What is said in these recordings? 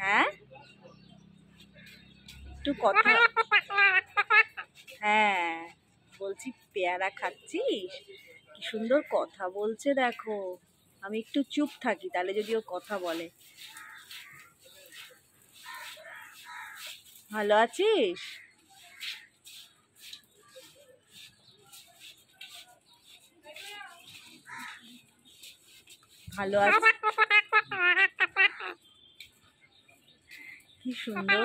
হ্যাঁ একটু কথা, হ্যাঁ বলছি পেয়ারা খাচ্ছিস, কি সুন্দর কথা বলছে দেখো। আমি একটু চুপ থাকি তাহলে যদি ও কথা বলে। ভালো আছিস? ভালো আছি, কি সুন্দর।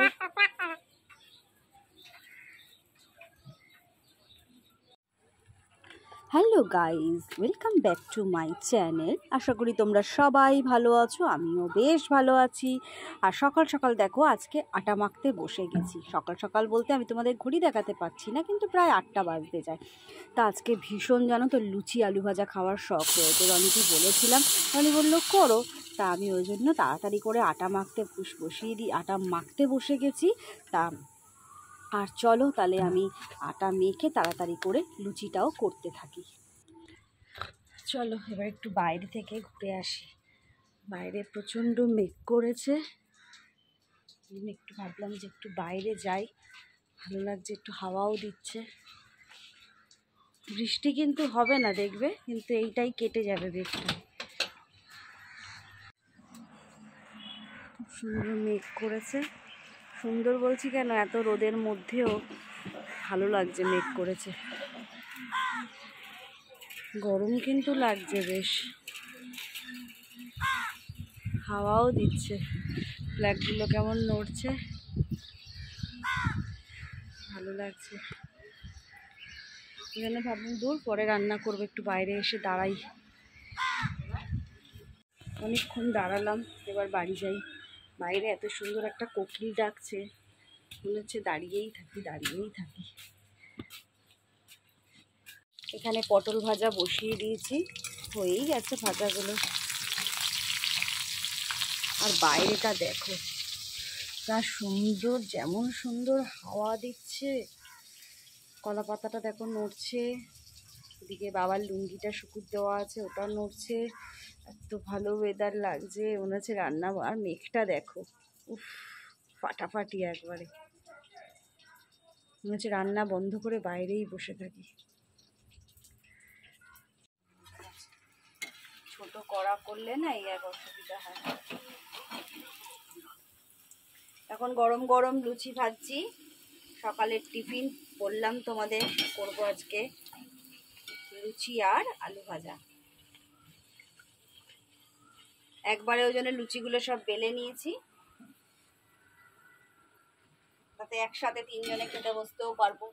Hello guys, welcome back to my channel. আশা করি তোমরা সবাই ভালো আছো, আমিও বেশ ভালো আছি। আর সকাল সকাল দেখো আজকে আটা মাখতে বসে গেছি। সকাল সকাল বলতে আমি তোমাদের ঘড়ি দেখাতে পারছি না, কিন্তু প্রায় 8টা বাজতে যায়। তা আজকে ভীষণ জানো তো লুচি আলু ভাজা খাওয়ার শখ হয়েছে। রনিকে বলেছিলাম, রনি বললো করো। তা আমি ওই জন্য তাড়াতাড়ি করে আটা মাখতে বসে গেছি। তা আর চলো তাহলে আমি আটা মেখে তাড়াতাড়ি করে লুচিটাও করতে থাকি। চলো এবার একটু বাইরে থেকে ঘুরে আসি। বাইরে প্রচণ্ড মেঘ করেছে, আমি একটু ভাবলাম যে একটু বাইরে যাই, ভালো লাগছে, একটু হাওয়াও দিচ্ছে। বৃষ্টি কিন্তু হবে না দেখবে, কিন্তু এইটাই কেটে যাবে মেঘটা। খুব সুন্দর মেঘ করেছে, সুন্দর বলছি কেন, এত রোদের মধ্যেও ভালো লাগছে মেঘ করেছে। গরম কিন্তু লাগছে বেশ, হাওয়াও দিচ্ছে, ফ্ল্যাগগুলো কেমন নড়ছে, ভালো লাগছে। এখানে ভাবলাম দূর পরে রান্না করবো, একটু বাইরে এসে দাঁড়াই। অনেকক্ষণ দাঁড়ালাম, এবার বাড়ি যাই। বাইরে এত সুন্দর একটা কোকিল ডাকছে, মনে হচ্ছে দাঁড়িয়েই থাকি। এখানে পটল ভাজা বসিয়ে দিয়েছি, হয়েই গেছে ভাজাগুলো। আর বাইরেটা দেখো যা সুন্দর, যেমন সুন্দর হাওয়া দিচ্ছে। কলা পাতাটা দেখো নড়ছে, এদিকে বাবার লুঙ্গিটা শুকুর দেওয়া আছে, ওটা নড়ছে। এত ভালো ওয়েদার লাগছে, মনে হচ্ছে রান্না। আর মেঘটা দেখো, উফ ফাটাফাটি একবারে, মনে হচ্ছে রান্না বন্ধ করে বাইরেই বসে থাকি। ছোট কড়া করলে না এই এক অসুবিধা হয়। এখন গরম গরম লুচি ভাজছি, সকালের টিফিন বললাম তোমাদের করবো আজকে লুচি আর আলু ভাজা। একবারে ওই জন্য লুচিগুলো সব বেলে নিয়েছি, তাতে একসাথে 3 জনে খেতে বসতেও পারবো।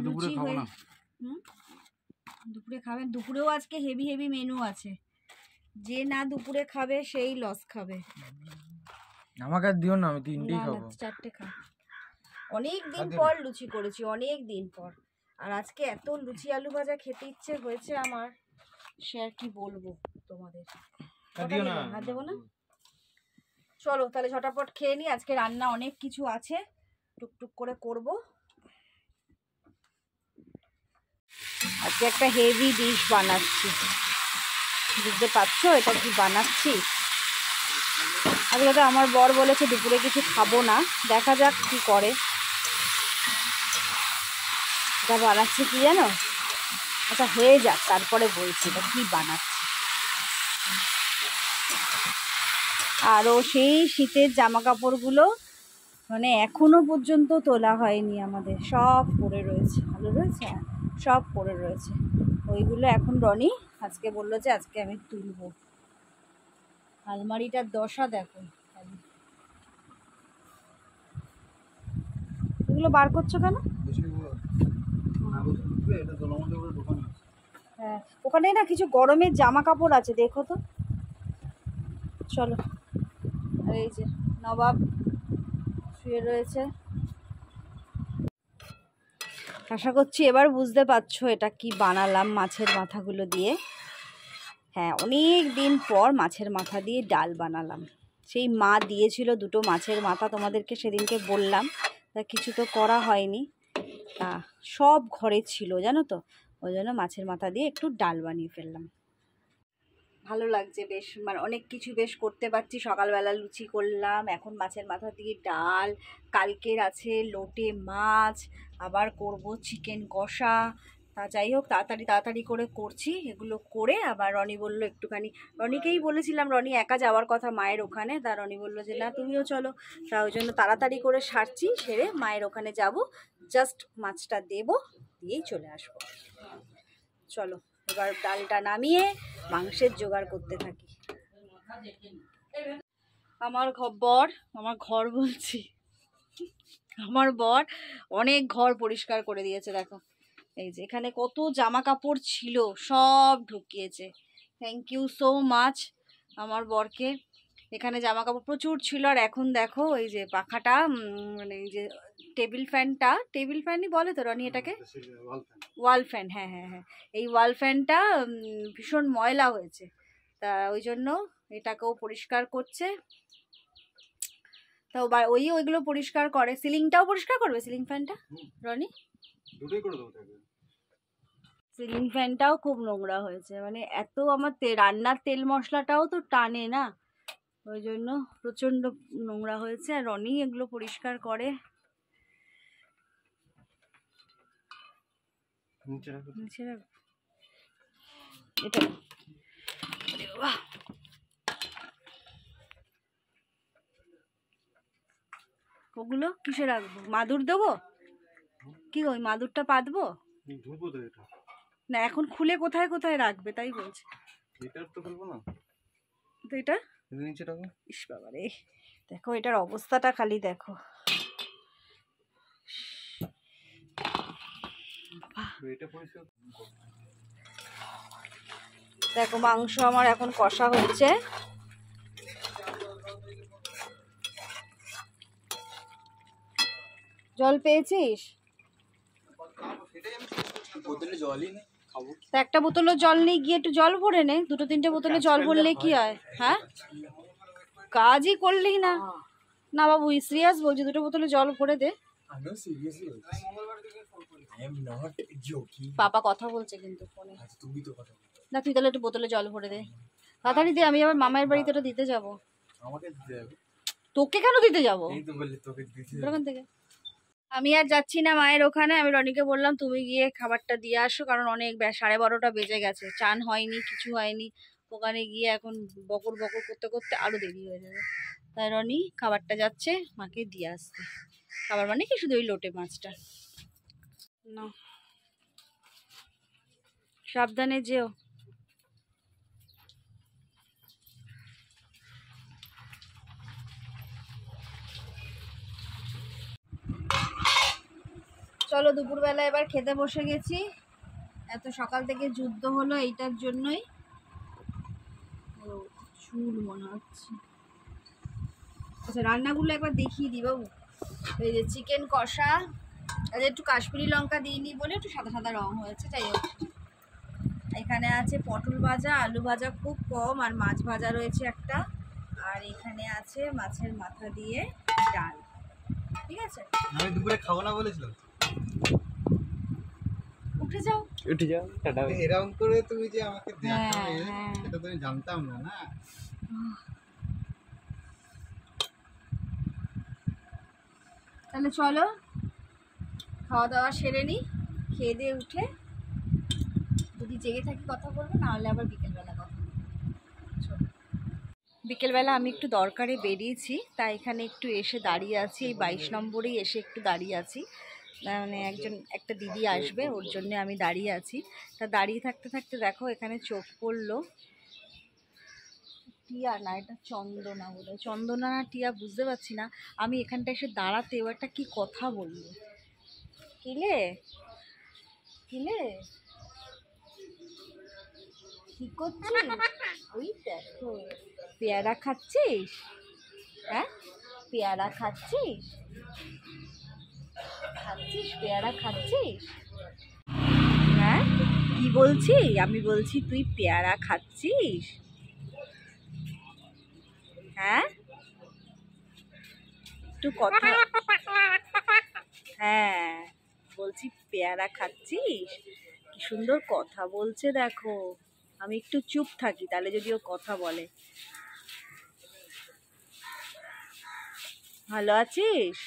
দুপুরে খাবো না। দুপুরে খাবেন? দুপুরেও আজকে হেভি হেভি মেনু আছে, যে না দুপুরে খাবে সেই লস খাবে। আমাকে আর দিও না, আমি 3টেই খাবো। 4টে খা। অনেক দিন পর লুচি করেছি, অনেক দিন পর। আর আজকে এত লুচি আলু ভাজা খেতে ইচ্ছে হয়েছে আমার, সে আর কি বলবো তোমাদের। হাত দেবো না। চলো তাহলে ঝটাপট খেয়ে নি, আজকে রান্না অনেক কিছু আছে, টুকটুক করে করব। আজকে একটা হেভি ডিশ বানাচ্ছি, বুঝতে পারছো এটা কি বানাচ্ছি? আজকে তো আমার বর বলেছে দুপুরে কিছু খাবো না, দেখা যাক কি করে। এটা বানাচ্ছি কি জানো? আচ্ছা হয়ে যাক তারপরে বলছি এটা কি বানাচ্ছি। আরও সেই শীতের জামা কাপড়গুলো মানে এখনো পর্যন্ত তোলা হয়নি আমাদের, সব পড়ে রয়েছে। ভালো রয়েছে, সব পড়ে রয়েছে। ওইগুলো এখন রনি আজকে বললো যে আজকে আমি তুলবো। আলমারিটার দশা দেখো, এগুলো বার করছো কেন? হ্যাঁ ওখানে না কিছু গরমের জামা কাপড় আছে, দেখো তো। চলো। আর এই যে নবাব শুয়ে রয়েছে। আশা করছি এবার বুঝতে পারছো এটা কি বানালাম মাছের মাথাগুলো দিয়ে। হ্যাঁ অনেক দিন পর মাছের মাথা দিয়ে ডাল বানালাম। সেই মা দিয়েছিল 2টো মাছের মাথা, তোমাদেরকে সেদিনকে বললাম তা কিছু তো করা হয়নি। তা সব ঘরে ছিল জানো তো, ওই জন্য মাছের মাথা দিয়ে একটু ডাল বানিয়ে ফেললাম। ভালো লাগছে বেশ, মানে অনেক কিছু বেশ করতে পারছি। সকালবেলা লুচি করলাম, এখন মাছের মাথা দিয়ে ডাল, কালকের আছে লোটে মাছ, আবার করব চিকেন কষা। তা যাই হোক, তাড়াতাড়ি তাড়াতাড়ি করে করছি এগুলো করে। আবার রনি বলল একটুখানি, রনিকেই বলেছিলাম, রনি একা যাওয়ার কথা মায়ের ওখানে, তা রনি বললো যে না তুমিও চলো। তা ওই জন্য তাড়াতাড়ি করে সারছি, সেরে মায়ের ওখানে যাব, জাস্ট মাছটা দেবো, দিয়েই চলে আসবো। চলো এবার ডালটা নামিয়ে মাংসের জোগাড় করতে থাকি। আমার ঘর বলছি, আমার বর অনেক ঘর পরিষ্কার করে দিয়েছে। দেখো এই যে এখানে কত জামা কাপড় ছিল সব ঢুকিয়েছে। থ্যাংক ইউ সো মাচ আমার বরকে। এখানে জামা কাপড় প্রচুর ছিল। আর এখন দেখো এই যে পাখাটা, মানে এই যে টেবিল ফ্যানই বলে তো রনি এটাকে, ওয়াল ফ্যান, হ্যাঁ হ্যাঁ হ্যাঁ, এই ওয়াল ফ্যানটা ভীষণ ময়লা হয়েছে। তা ওই জন্য এটাকেও পরিষ্কার করছে। তো ওইগুলো পরিষ্কার করে, সিলিংটাও পরিষ্কার করবে, সিলিং ফ্যানটা রনি, সিলিং ফ্যানটাও খুব নোংরা হয়েছে। মানে এত আমার রান্নার তেল মশলাটাও তো টানে না, ওই জন্য প্রচণ্ড নোংরা হয়েছে। আর রনি এগুলো পরিষ্কার করে। এটা ওগুলো কিসে রাখবো? মাদুর দেবো কি, ওই মাদুরটা পাতবো না? এখন খুলে কোথায় কোথায় রাখবে তাই বলছি। তো এটা ইস বাবা রে, দেখো এটার অবস্থাটা খালি দেখো। দেখো মাংস আমার এখন কষা হচ্ছে। জল পেয়েছিস? একটা বোতলও জল নেই, গিয়ে একটু জল ভরে নে। দুটো তিনটে বোতলে জল ভরলে কি হয়? হ্যাঁ, কাজই করলি না। না বাবু সিরিয়াস বলছি, দুটো বোতলে জল ভরে দে। পাপা কথা বলছে কিন্তু ফোনে। না তুই তাহলে একটু বোতলে জল ভরে দে, তাড়াতাড়ি দে। আমি আবার মামার বাড়িতে ওটা দিতে যাবো। তোকে কেন দিতে যাবো ওখান থেকে? আমি আর যাচ্ছি না মায়ের ওখানে। আমি রনিকে বললাম তুমি গিয়ে খাবারটা দিয়ে আসো, কারণ অনেক 12:30 বেজে গেছে, চান হয়নি, কিছু হয়নি। ওখানে গিয়ে এখন বকর বকর করতে করতে আরো দেরি হয়ে যাবে। তাই রনি খাবারটা যাচ্ছে মাকে দিয়ে আসতে। খাবার মানে কি, শুধু ওই লোটে মাছটা। না সাবধানে যেও। চলো দুপুরবেলা এবার খেতে বসে গেছি। এত সকাল থেকে যুদ্ধ হলো এইটার জন্যই। চুল মনে হচ্ছে। আচ্ছা রান্নাগুলো একবার দেখিয়ে দিই বাবু। এই যে চিকেন কষা, আর একটু কাশ্মীরি লঙ্কা দিইনি বলে একটু সাদা সাদা রং হয়েছে। যাই হোক, এখানে আছে পটল ভাজা, আলু ভাজা খুব কম, আর মাছ ভাজা রয়েছে একটা। আর এখানে আছে মাছের মাথা দিয়ে ডাল। ঠিক আছে, আমি দুপুরে খাবো না বলেছিলাম। উঠে যাও টাটা। এরকম করে তুমি যে আমাকে দেখাবে সেটা তো আমি জানতাম না। না তাহলে চলো খাওয়া দাওয়া সেরে নিই, খেয়ে দিয়ে উঠে যদি জেগে থাকি কথা বলবো, নাহলে আবার বিকেলবেলা কথা বলবো। বিকেলবেলা আমি একটু দরকারে বেরিয়েছি, তাই এখানে একটু এসে দাঁড়িয়ে আছি। এই 22 নম্বরেই এসে একটু দাঁড়িয়ে আছি। মানে একটা দিদি আসবে, ওর জন্য আমি দাঁড়িয়ে আছি। তা দাঁড়িয়ে থাকতে থাকতে দেখো এখানে চোখ পড়লো টিয়া, না এটা চন্দনা বলে, চন্দনা না টিয়া বুঝতে পারছি না। আমি এখানটা এসে দাঁড়াতেও একটা কি কথা বললো। কিলে কিলে কি করছিস? ওই দেখো পেয়ারা খাচ্ছিস? হ্যাঁ পেয়ারা খাচ্ছিস? পেয়ারা খাচ্ছিস? হ্যাঁ কি বলছি? আমি বলছি তুই পেয়ারা খাচ্ছিস? হ্যাঁ একটু কথা হ্যাঁ, বলছি পেয়ারা খাচ্ছিস? কি সুন্দর কথা বলছে দেখো। আমি একটু চুপ থাকি, তাহলে যদি ও কথা বলে। ভালো আছিস?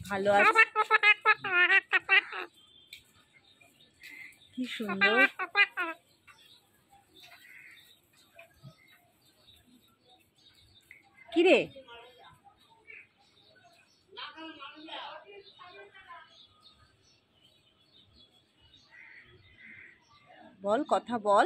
ভালো আছি। কি সুন্দর। কিরে, বল, কথা বল।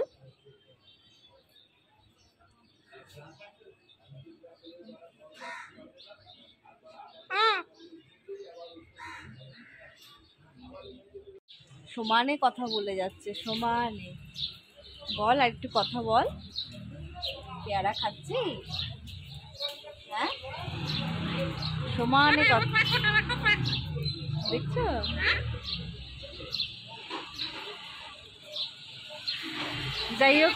সমানে কথা বলে যাচ্ছে, সমানে। বল, আর একটু কথা বল। পেয়ারা খাচ্ছিস? হ্যাঁ, সমানে কথা দেখছো? যাই হোক,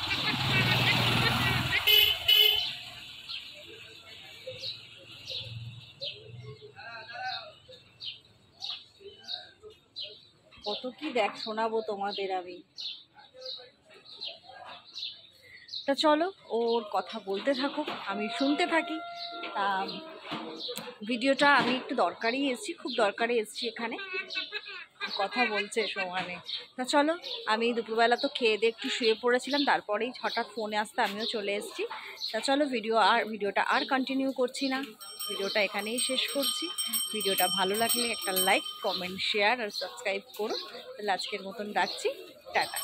কত কি দেখ শোনাবো তোমাদের আমি। তা চলো, ওর কথা বলতে থাকুক, আমি শুনতে থাকি। তা ভিডিওটা আমি একটু দরকারি এসেছি, খুব দরকারি এসেছি এখানে, কথা বলছে সমানে। তা চলো, আমি দুপুরবেলা তো খেয়ে দিয়ে একটু শুয়ে পড়েছিলাম, তারপরেই হঠাৎ ফোনে আসতে আমিও চলে এসেছি। তা চলো, ভিডিওটা আর কন্টিনিউ করছি না, ভিডিওটা এখানেই শেষ করছি। ভিডিওটা ভালো লাগলে একটা লাইক, কমেন্ট, শেয়ার আর সাবস্ক্রাইব করো। তাহলে আজকের মতন রাখছি, টাটা।